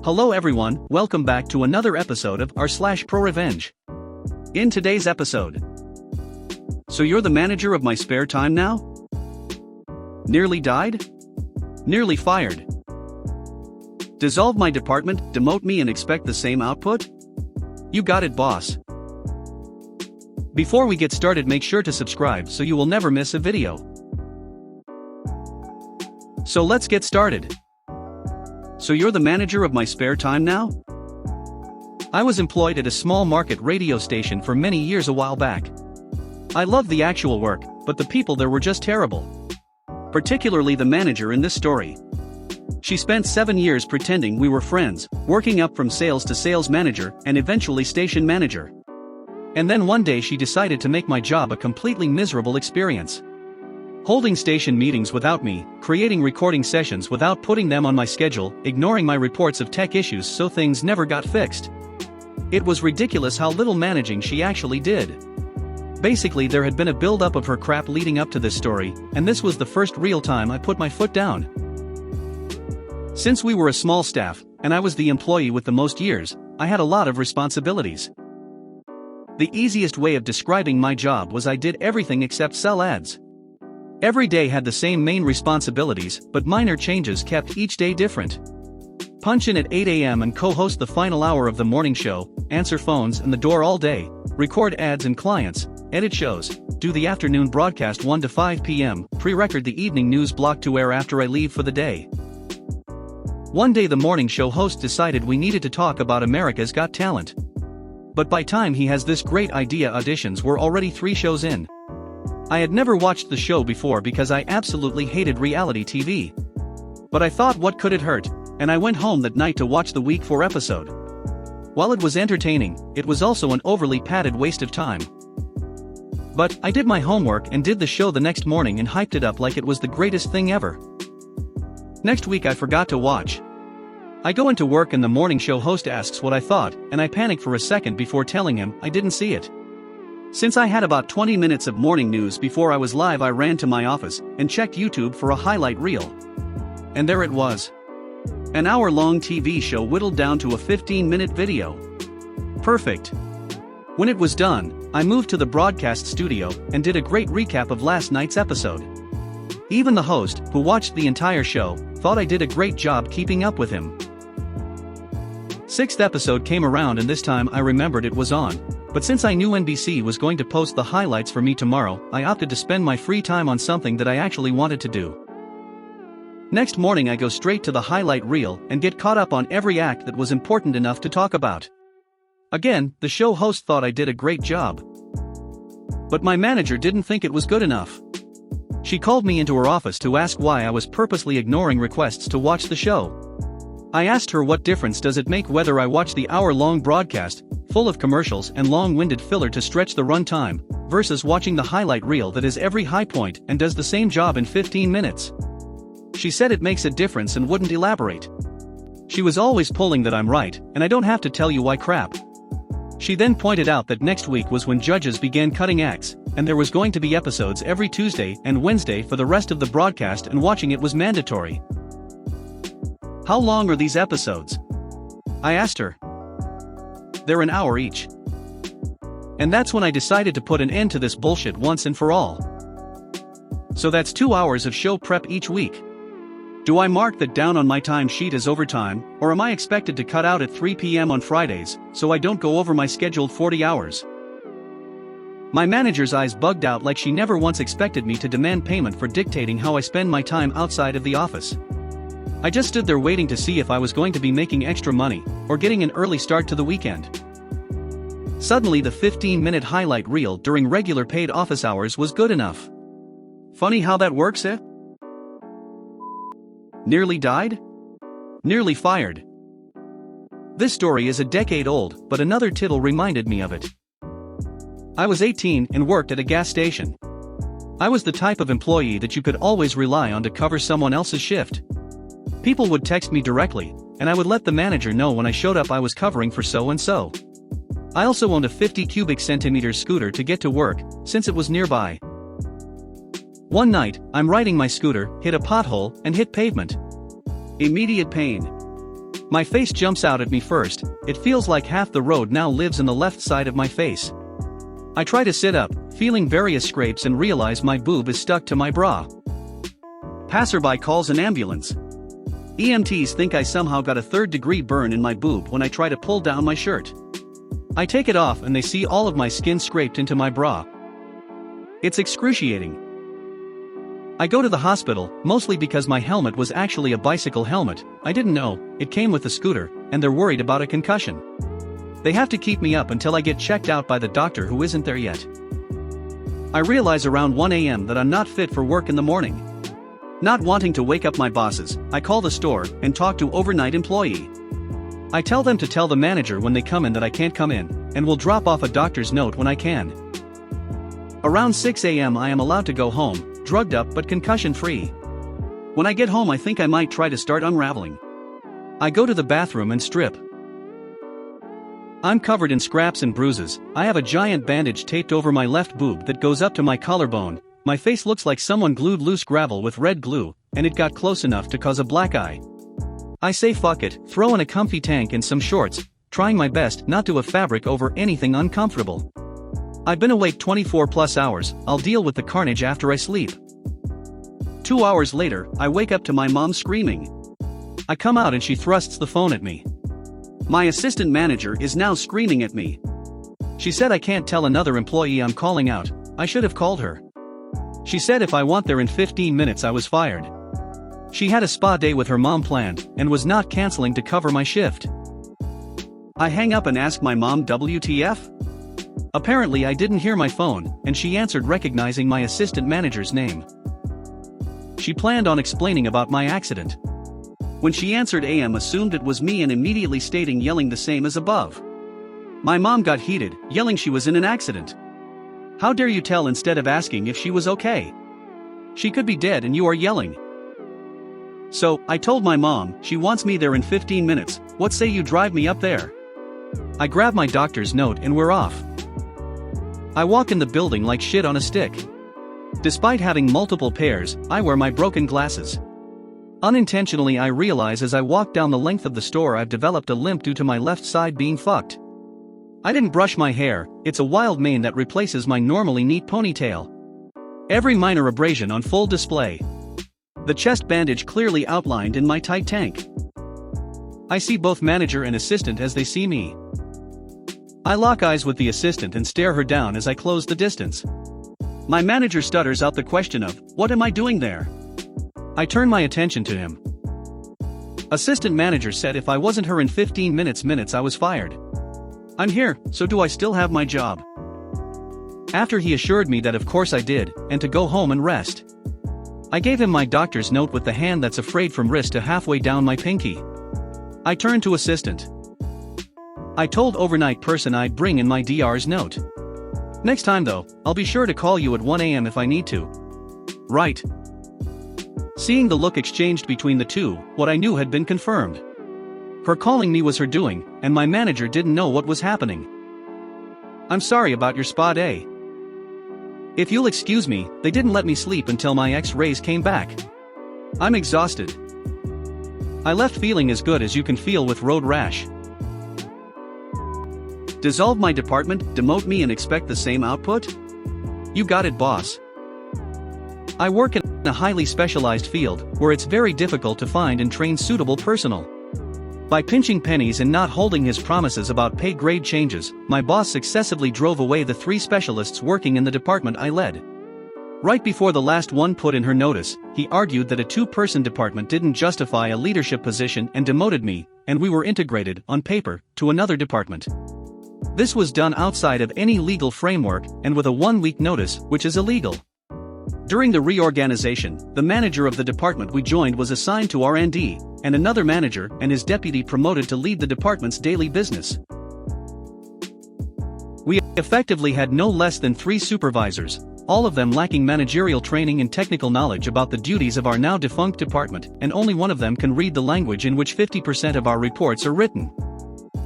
Hello everyone, welcome back to another episode of r/ProRevenge. In today's episode. So you're the manager of my spare time now? Nearly died? Nearly fired. Dissolve my department, demote me and expect the same output? You got it, boss. Before we get started, make sure to subscribe so you will never miss a video. So let's get started. So you're the manager of my spare time now? I was employed at a small market radio station for many years a while back. I loved the actual work, but the people there were just terrible. Particularly the manager in this story. She spent 7 years pretending we were friends, working up from sales to sales manager and eventually station manager. And then one day she decided to make my job a completely miserable experience. Holding station meetings without me, creating recording sessions without putting them on my schedule, ignoring my reports of tech issues so things never got fixed. It was ridiculous how little managing she actually did. Basically, there had been a build-up of her crap leading up to this story, and this was the first real time I put my foot down. Since we were a small staff, and I was the employee with the most years, I had a lot of responsibilities. The easiest way of describing my job was I did everything except sell ads. Every day had the same main responsibilities, but minor changes kept each day different. Punch in at 8 a.m. and co-host the final hour of the morning show, answer phones and the door all day, record ads and clients, edit shows, do the afternoon broadcast 1 to 5 p.m., pre-record the evening news block to air after I leave for the day. One day the morning show host decided we needed to talk about America's Got Talent. But by time he has this great idea, auditions were already 3 shows in. I had never watched the show before because I absolutely hated reality TV. But I thought, what could it hurt? And I went home that night to watch the week 4 episode. While it was entertaining, it was also an overly padded waste of time. But I did my homework and did the show the next morning and hyped it up like it was the greatest thing ever. Next week I forgot to watch. I go into work and the morning show host asks what I thought, and I panic for a second before telling him I didn't see it. Since I had about 20 minutes of morning news before I was live, I ran to my office and checked YouTube for a highlight reel. And there it was. An hour-long TV show whittled down to a 15-minute video. Perfect. When it was done, I moved to the broadcast studio and did a great recap of last night's episode. Even the host, who watched the entire show, thought I did a great job keeping up with him. 6th episode came around and this time I remembered it was on. But since I knew NBC was going to post the highlights for me tomorrow, I opted to spend my free time on something that I actually wanted to do. Next morning I go straight to the highlight reel and get caught up on every act that was important enough to talk about. Again, the show host thought I did a great job. But my manager didn't think it was good enough. She called me into her office to ask why I was purposely ignoring requests to watch the show. I asked her what difference does it make whether I watch the hour-long broadcast, full of commercials and long-winded filler to stretch the run time, versus watching the highlight reel that is every high point and does the same job in 15 minutes. She said it makes a difference and wouldn't elaborate. She was always pulling that I'm right, and I don't have to tell you why crap. She then pointed out that next week was when judges began cutting acts, and there was going to be episodes every Tuesday and Wednesday for the rest of the broadcast and watching it was mandatory. How long are these episodes? I asked her. They're an hour each. And that's when I decided to put an end to this bullshit once and for all. So that's 2 hours of show prep each week. Do I mark that down on my timesheet as overtime, or am I expected to cut out at 3 p.m. on Fridays, so I don't go over my scheduled 40 hours? My manager's eyes bugged out like she never once expected me to demand payment for dictating how I spend my time outside of the office. I just stood there waiting to see if I was going to be making extra money, or getting an early start to the weekend. Suddenly the 15-minute highlight reel during regular paid office hours was good enough. Funny how that works, eh? Nearly died? Nearly fired. This story is a decade old, but another tittle reminded me of it. I was 18 and worked at a gas station. I was the type of employee that you could always rely on to cover someone else's shift. People would text me directly, and I would let the manager know when I showed up I was covering for so-and-so. I also owned a 50 cubic centimeters scooter to get to work, since it was nearby. One night, I'm riding my scooter, hit a pothole, and hit pavement. Immediate pain. My face jumps out at me first. It feels like half the road now lives in the left side of my face. I try to sit up, feeling various scrapes, and realize my boob is stuck to my bra. Passerby calls an ambulance. EMTs think I somehow got a third-degree burn in my boob when I try to pull down my shirt. I take it off and they see all of my skin scraped into my bra. It's excruciating. I go to the hospital, mostly because my helmet was actually a bicycle helmet. I didn't know, it came with the scooter, and they're worried about a concussion. They have to keep me up until I get checked out by the doctor who isn't there yet. I realize around 1 a.m. that I'm not fit for work in the morning. Not wanting to wake up my bosses, I call the store and talk to overnight employee. I tell them to tell the manager when they come in that I can't come in, and will drop off a doctor's note when I can. Around 6 a.m. I am allowed to go home, drugged up but concussion-free. When I get home I think I might try to start unraveling. I go to the bathroom and strip. I'm covered in scraps and bruises. I have a giant bandage taped over my left boob that goes up to my collarbone. My face looks like someone glued loose gravel with red glue, and it got close enough to cause a black eye. I say fuck it, throw in a comfy tank and some shorts, trying my best not to have fabric over anything uncomfortable. I've been awake 24 plus hours, I'll deal with the carnage after I sleep. 2 hours later, I wake up to my mom screaming. I come out and she thrusts the phone at me. My assistant manager is now screaming at me. She said I can't tell another employee I'm calling out. I should have called her. She said if I want there in 15 minutes I was fired. She had a spa day with her mom planned, and was not canceling to cover my shift. I hang up and ask my mom WTF? Apparently I didn't hear my phone, and she answered recognizing my assistant manager's name. She planned on explaining about my accident. When she answered AM assumed it was me and immediately stating yelling the same as above. My mom got heated, yelling she was in an accident. How dare you tell instead of asking if she was okay? She could be dead and you are yelling. So, I told my mom, she wants me there in 15 minutes, what say you drive me up there? I grab my doctor's note and we're off. I walk in the building like shit on a stick. Despite having multiple pairs, I wear my broken glasses. Unintentionally I realize as I walk down the length of the store I've developed a limp due to my left side being fucked. I didn't brush my hair, it's a wild mane that replaces my normally neat ponytail. Every minor abrasion on full display. The chest bandage clearly outlined in my tight tank. I see both manager and assistant as they see me. I lock eyes with the assistant and stare her down as I close the distance. My manager stutters out the question of, "What am I doing there?" I turn my attention to him. Assistant manager said if I wasn't her in 15 minutes I was fired. I'm here, so do I still have my job? After he assured me that of course I did, and to go home and rest. I gave him my doctor's note with the hand that's afraid from wrist to halfway down my pinky. I turned to assistant. I told overnight person I'd bring in my DR's note. Next time though, I'll be sure to call you at 1 a.m. if I need to. Right. Seeing the look exchanged between the two, what I knew had been confirmed. Her calling me was her doing, and my manager didn't know what was happening. I'm sorry about your spa day. If you'll excuse me, they didn't let me sleep until my X-rays came back. I'm exhausted. I left feeling as good as you can feel with road rash. Dissolve my department, demote me and expect the same output? You got it, boss. I work in a highly specialized field, where it's very difficult to find and train suitable personnel. By pinching pennies and not holding his promises about pay grade changes, my boss successively drove away the 3 specialists working in the department I led. Right before the last one put in her notice, he argued that a 2-person department didn't justify a leadership position and demoted me, and we were integrated, on paper, to another department. This was done outside of any legal framework and with a 1-week notice, which is illegal. During the reorganization, the manager of the department we joined was assigned to R&D, and another manager and his deputy promoted to lead the department's daily business. We effectively had no less than 3 supervisors, all of them lacking managerial training and technical knowledge about the duties of our now defunct department, and only one of them can read the language in which 50% of our reports are written.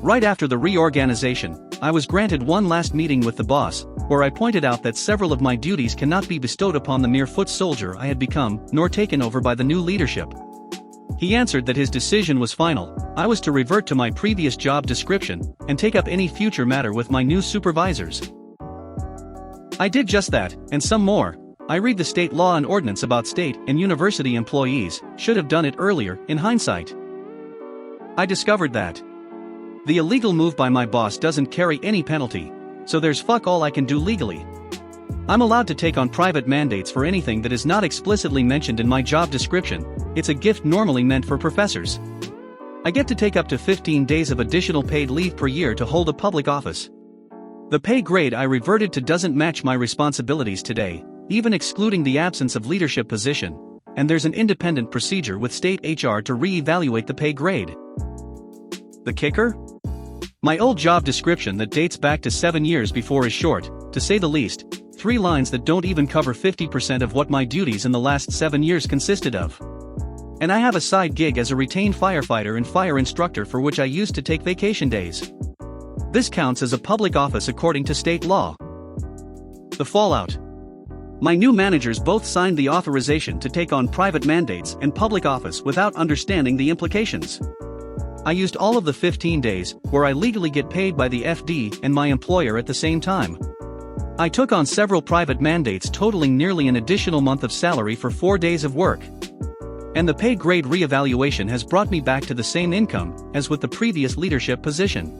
Right after the reorganization, I was granted one last meeting with the boss, where I pointed out that several of my duties cannot be bestowed upon the mere foot soldier I had become, nor taken over by the new leadership. He answered that his decision was final. I was to revert to my previous job description and take up any future matter with my new supervisors. I did just that, and some more. I read the state law and ordinance about state and university employees, should have done it earlier, in hindsight. I discovered that the illegal move by my boss doesn't carry any penalty, so there's fuck all I can do legally. I'm allowed to take on private mandates for anything that is not explicitly mentioned in my job description. It's a gift normally meant for professors. I get to take up to 15 days of additional paid leave per year to hold a public office. The pay grade I reverted to doesn't match my responsibilities today, even excluding the absence of leadership position, and there's an independent procedure with state HR to re-evaluate the pay grade. The kicker? My old job description that dates back to 7 years before is short, to say the least, 3 lines that don't even cover 50% of what my duties in the last 7 years consisted of. And I have a side gig as a retained firefighter and fire instructor for which I used to take vacation days. This counts as a public office according to state law. The fallout. My new managers both signed the authorization to take on private mandates and public office without understanding the implications. I used all of the 15 days, where I legally get paid by the FD and my employer at the same time. I took on several private mandates totaling nearly an additional month of salary for 4 days of work. And the pay grade re-evaluation has brought me back to the same income as with the previous leadership position.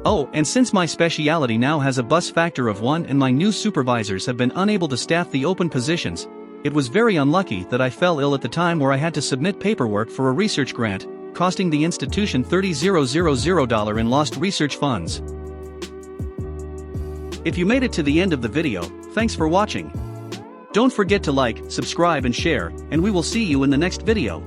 Oh, and since my specialty now has a bus factor of 1 and my new supervisors have been unable to staff the open positions, it was very unlucky that I fell ill at the time where I had to submit paperwork for a research grant, costing the institution $30,000 in lost research funds. If you made it to the end of the video, thanks for watching. Don't forget to like, subscribe and share, and we will see you in the next video.